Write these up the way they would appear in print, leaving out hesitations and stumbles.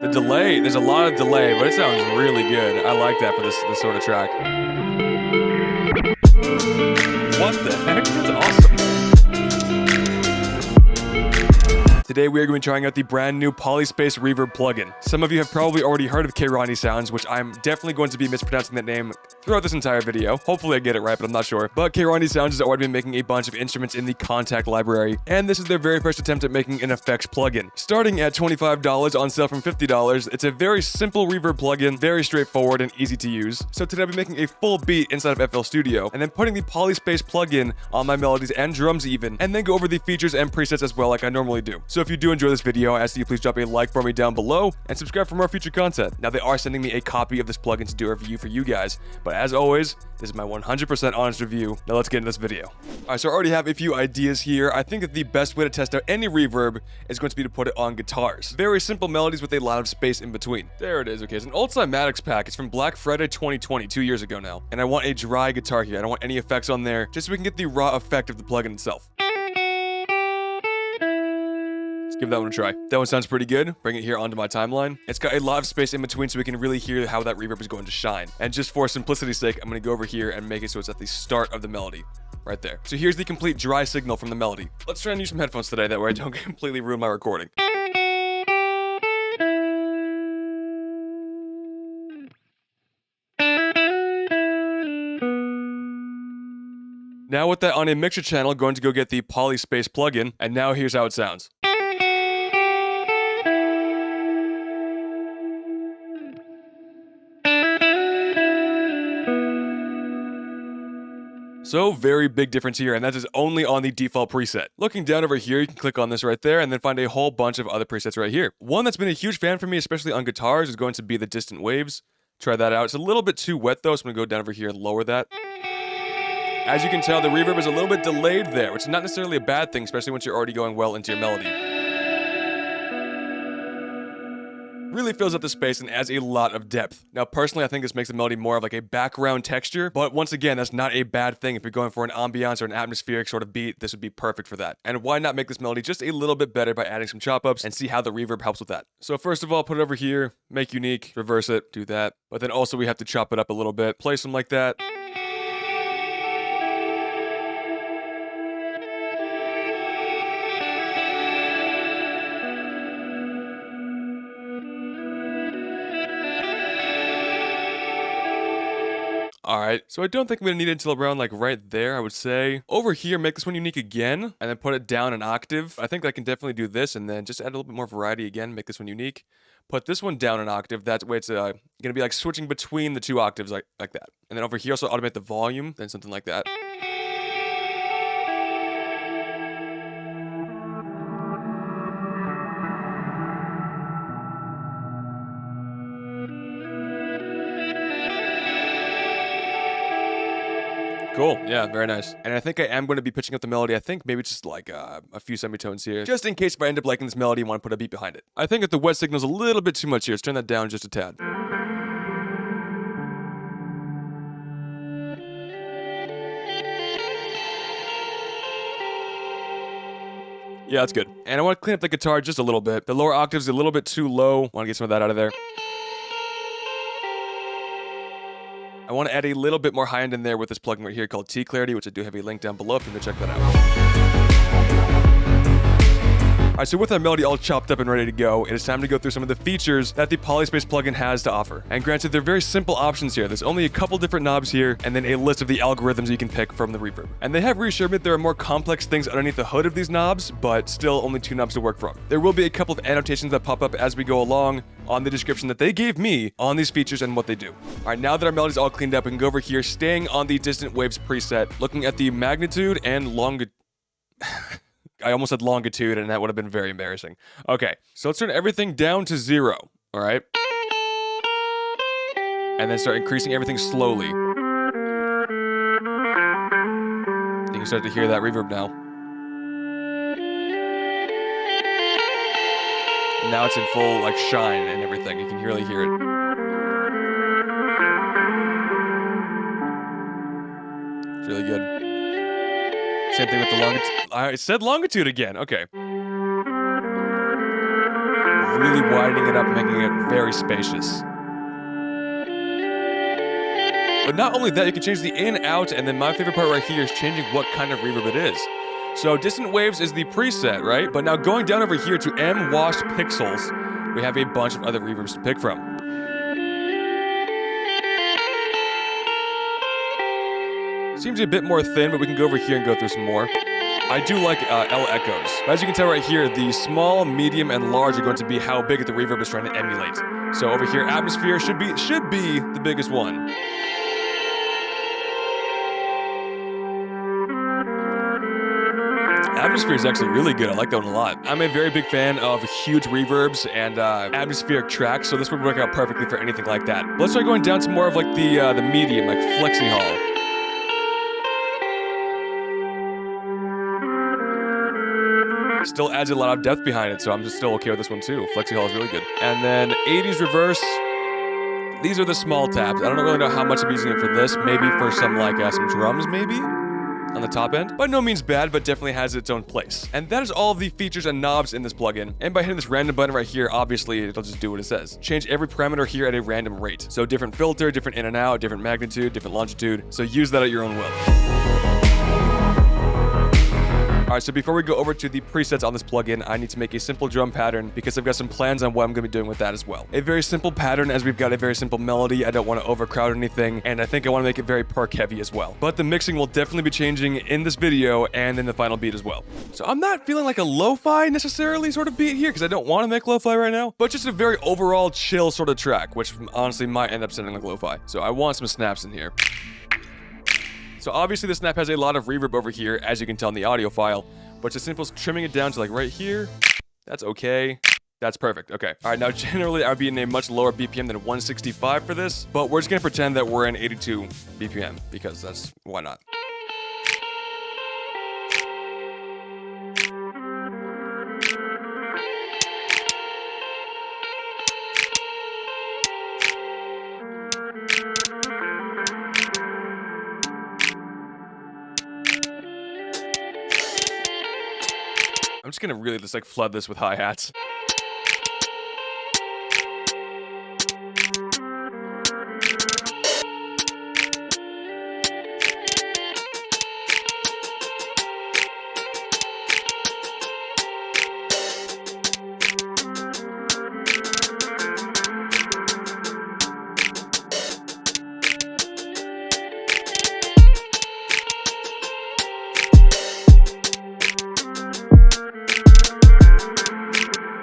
The delay, there's a lot of delay, but it sounds really good. I like that for this sort of track. What the heck? That's awesome. Today we are going to be trying out the brand new Polyspace Reverb plugin. Some of you have probably already heard of Karanyi Sounds, which I'm definitely going to be mispronouncing that name throughout this entire video. Hopefully I get it right, but I'm not sure. But Karanyi Sounds has already been making a bunch of instruments in the Kontakt library, and this is their very first attempt at making an effects plugin. Starting at $25 on sale from $50, it's a very simple reverb plugin, very straightforward and easy to use. So today I'll be making a full beat inside of FL Studio, and then putting the Polyspace plugin on my melodies and drums even, and then go over the features and presets as well like I normally do. So if you do enjoy this video, I ask that you please drop a like for me down below and subscribe for more future content. Now they are sending me a copy of this plugin to do a review for you guys, but as always, this is my 100% honest review. Now let's get into this video. Alright, so I already have a few ideas here. I think that the best way to test out any reverb is going to be to put it on guitars. Very simple melodies with a lot of space in between. There it is. Okay, it's an old cymatics pack. It's from Black Friday 2020, 2 years ago now. And I want a dry guitar here. I don't want any effects on there, just so we can get the raw effect of the plugin itself. Let's give that one a try. That one sounds pretty good. Bring it here onto my timeline. It's got a lot of space in between so we can really hear how that reverb is going to shine. And just for simplicity's sake, I'm going to go over here and make it so it's at the start of the melody. Right there. So here's the complete dry signal from the melody. Let's try and use some headphones today, that way I don't completely ruin my recording. Now with that on a mixer channel, going to go get the Polyspace plugin, and now here's how it sounds. So very big difference here, and that is only on the default preset. Looking down over here, you can click on this right there and then find a whole bunch of other presets right here. One that's been a huge fan for me, especially on guitars, is going to be the distant waves. Try that out. It's a little bit too wet though, so I'm gonna go down over here and lower that. As you can tell, the reverb is a little bit delayed there, which is not necessarily a bad thing, especially once you're already going well into your melody. Really fills up the space and adds a lot of depth. Now, personally, I think this makes the melody more of like a background texture, but once again, that's not a bad thing. If you're going for an ambiance or an atmospheric sort of beat, this would be perfect for that. And why not make this melody just a little bit better by adding some chop-ups and see how the reverb helps with that. So first of all, put it over here, make unique, reverse it, do that. But then also we have to chop it up a little bit, place them like that. Alright, so I don't think I'm going to need it until around like right there, I would say. Over here, make this one unique again, and then put it down an octave. I think I can definitely do this, and then just add a little bit more variety again, make this one unique. Put this one down an octave, that way it's going to be like switching between the two octaves like that. And then over here, also automate the volume, then something like that. Cool, yeah, very nice. And I think I am going to be pitching up the melody, I think maybe just like a few semitones here, just in case if I end up liking this melody and want to put a beat behind it. I think that the wet signal's a little bit too much here, let's turn that down just a tad. Yeah, that's good. And I want to clean up the guitar just a little bit. The lower octave's a little bit too low, want to get some of that out of there. I want to add a little bit more high end in there with this plugin right here called T-Clarity, which I do have a link down below if you want to check that out. Alright, so with our melody all chopped up and ready to go, it is time to go through some of the features that the Polyspace plugin has to offer. And granted, they're very simple options here. There's only a couple different knobs here, and then a list of the algorithms you can pick from the reverb. And they have reassured me that there are more complex things underneath the hood of these knobs, but still only 2 knobs to work from. There will be a couple of annotations that pop up as we go along on the description that they gave me on these features and what they do. Alright, now that our melody's all cleaned up, we can go over here, staying on the distant waves preset, looking at the magnitude and longitude. I almost said longitude, and that would have been very embarrassing. Okay, so let's turn everything down to 0, all right? And then start increasing everything slowly. You can start to hear that reverb now. And now it's in full, like, shine and everything. You can really hear it. It's really good. Same thing with the longitude. I said longitude again. Okay. really widening it up, making it very spacious. But not only that, you can change the in, out, and then my favorite part right here is changing what kind of reverb it is. So distant waves is the preset, right? But now going down over here to M washed pixels, we have a bunch of other reverbs to pick from. Seems a bit more thin, but we can go over here and go through some more. I do like L echoes. As you can tell right here, the small, medium, and large are going to be how big the reverb is trying to emulate. So over here, atmosphere should be the biggest one. Atmosphere is actually really good. I like that one a lot. I'm a very big fan of huge reverbs and atmospheric tracks, so this would work out perfectly for anything like that. But let's try going down to more of like the medium, like Flexi Hall. Still adds a lot of depth behind it, so I'm just still okay with this one too. Flexi Hall is really good. And then 80s reverse. These are the small tabs. I don't really know how much I'm using it for this. Maybe for some like some drums, maybe? On the top end. By no means bad, but definitely has its own place. And that is all of the features and knobs in this plugin. And by hitting this random button right here, obviously it'll just do what it says. Change every parameter here at a random rate. So different filter, different in and out, different magnitude, different longitude. So use that at your own will. Alright, so before we go over to the presets on this plugin, I need to make a simple drum pattern because I've got some plans on what I'm going to be doing with that as well. A very simple pattern as we've got a very simple melody. I don't want to overcrowd anything, and I think I want to make it very perk heavy as well. But the mixing will definitely be changing in this video and in the final beat as well. So I'm not feeling like a lo-fi necessarily sort of beat here because I don't want to make lo-fi right now, but just a very overall chill sort of track, which honestly might end up sounding like lo-fi. So I want some snaps in here. So obviously the snap has a lot of reverb over here, as you can tell in the audio file, but it's as simple as trimming it down to like right here. That's okay. That's perfect. Okay. All right, now generally I'd be in a much lower BPM than 165 for this, but we're just gonna pretend that we're in 82 BPM because that's, why not? I'm just gonna really just like flood this with hi-hats.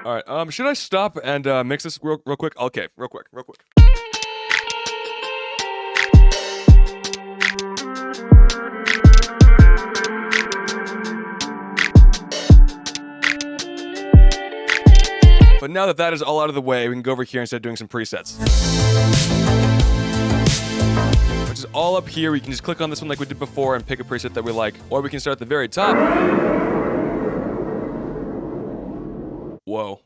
All right, should I stop and mix this real quick? Okay, real quick. But now that is all out of the way, we can go over here and start doing some presets. Which is all up here. We can just click on this one like we did before and pick a preset that we like. Or we can start at the very top. Whoa.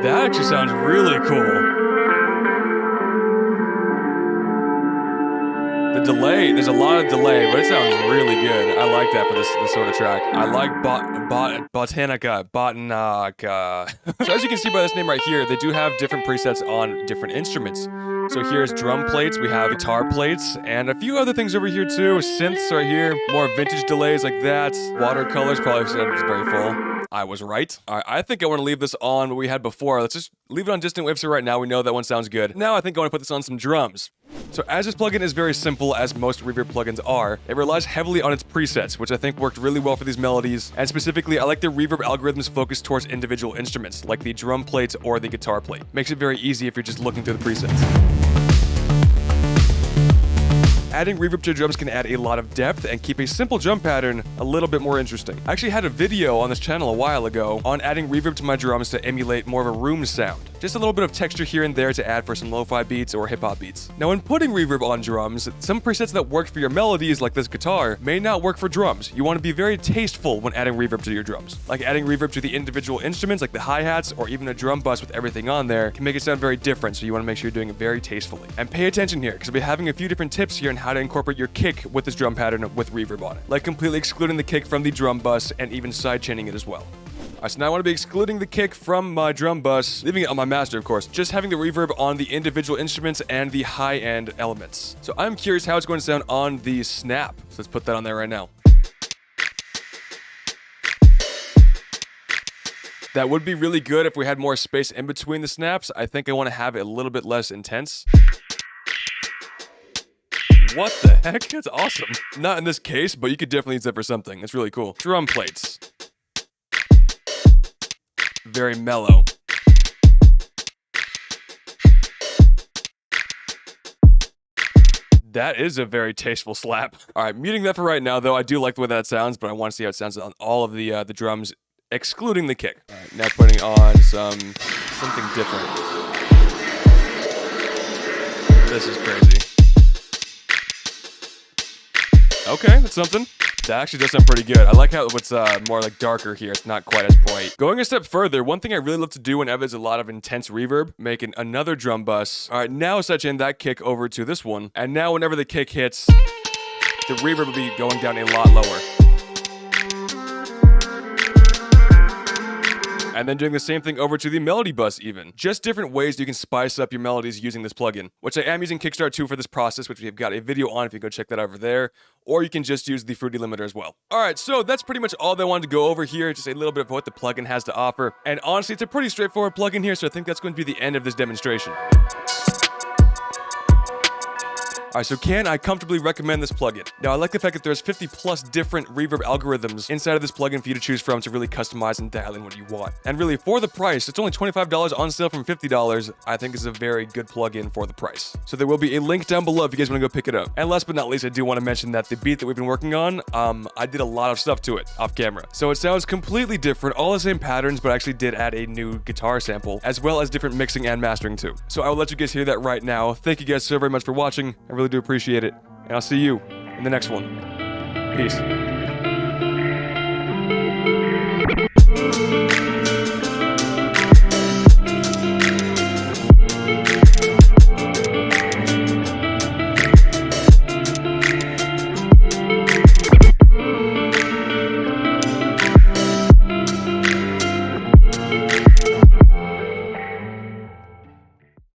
That actually sounds really cool. The delay, there's a lot of delay, but it sounds really good. I like that for this sort of track. I like Botanica. So as you can see by this name right here, they do have different presets on different instruments. So here's drum plates, we have guitar plates, and a few other things over here too. Synths right here, more vintage delays like that. Watercolors, probably said it's very full. I was right. All right, I think I want to leave this on what we had before. Let's just leave it on distant waves for right now. We know that one sounds good. Now I think I want to put this on some drums. So as this plugin is very simple, as most reverb plugins are, it relies heavily on its presets, which I think worked really well for these melodies. And specifically, I like the reverb algorithms focused towards individual instruments, like the drum plates or the guitar plate. Makes it very easy if you're just looking through the presets. Adding reverb to your drums can add a lot of depth and keep a simple drum pattern a little bit more interesting. I actually had a video on this channel a while ago on adding reverb to my drums to emulate more of a room sound. Just a little bit of texture here and there to add for some lo-fi beats or hip-hop beats. Now when putting reverb on drums, some presets that work for your melodies like this guitar may not work for drums. You want to be very tasteful when adding reverb to your drums. Like adding reverb to the individual instruments like the hi-hats or even a drum bus with everything on there can make it sound very different, so you want to make sure you're doing it very tastefully. And pay attention here, because I'll be having a few different tips here on how to incorporate your kick with this drum pattern with reverb on it. Like completely excluding the kick from the drum bus and even sidechaining it as well. Alright, so now I want to be excluding the kick from my drum bus, leaving it on my master, of course, just having the reverb on the individual instruments and the high-end elements. So I'm curious how it's going to sound on the snap. So let's put that on there right now. That would be really good if we had more space in between the snaps. I think I want to have it a little bit less intense. What the heck? That's awesome. Not in this case, but you could definitely use that for something. It's really cool. Drum plates. Very mellow. That is a very tasteful slap. All right, muting that for right now, though. I do like the way that sounds, but I want to see how it sounds on all of the drums, excluding the kick. All right, now putting on something different. This is crazy. Okay, that's something. That actually does sound pretty good. I like how it's more like darker here. It's not quite as bright. Going a step further, one thing I really love to do whenever there's a lot of intense reverb, making another drum bus. All right, now switch in that kick over to this one. And now whenever the kick hits, the reverb will be going down a lot lower. And then doing the same thing over to the melody bus even. Just different ways you can spice up your melodies using this plugin, which I am using Kickstart 2 for this process, which we've got a video on if you go check that over there, or you can just use the Fruity Limiter as well. All right, so that's pretty much all that I wanted to go over here, just a little bit of what the plugin has to offer. And honestly, it's a pretty straightforward plugin here, so I think that's going to be the end of this demonstration. Alright, so can I comfortably recommend this plugin? Now, I like the fact that there's 50 plus different reverb algorithms inside of this plugin for you to choose from to really customize and dial in what you want. And really, for the price, it's only $25 on sale from $50. I think is a very good plugin for the price. So there will be a link down below if you guys want to go pick it up. And last but not least, I do want to mention that the beat that we've been working on, I did a lot of stuff to it off camera. So it sounds completely different, all the same patterns, but I actually did add a new guitar sample, as well as different mixing and mastering too. So I will let you guys hear that right now. Thank you guys so very much for watching. I really do appreciate it. And I'll see you in the next one. Peace.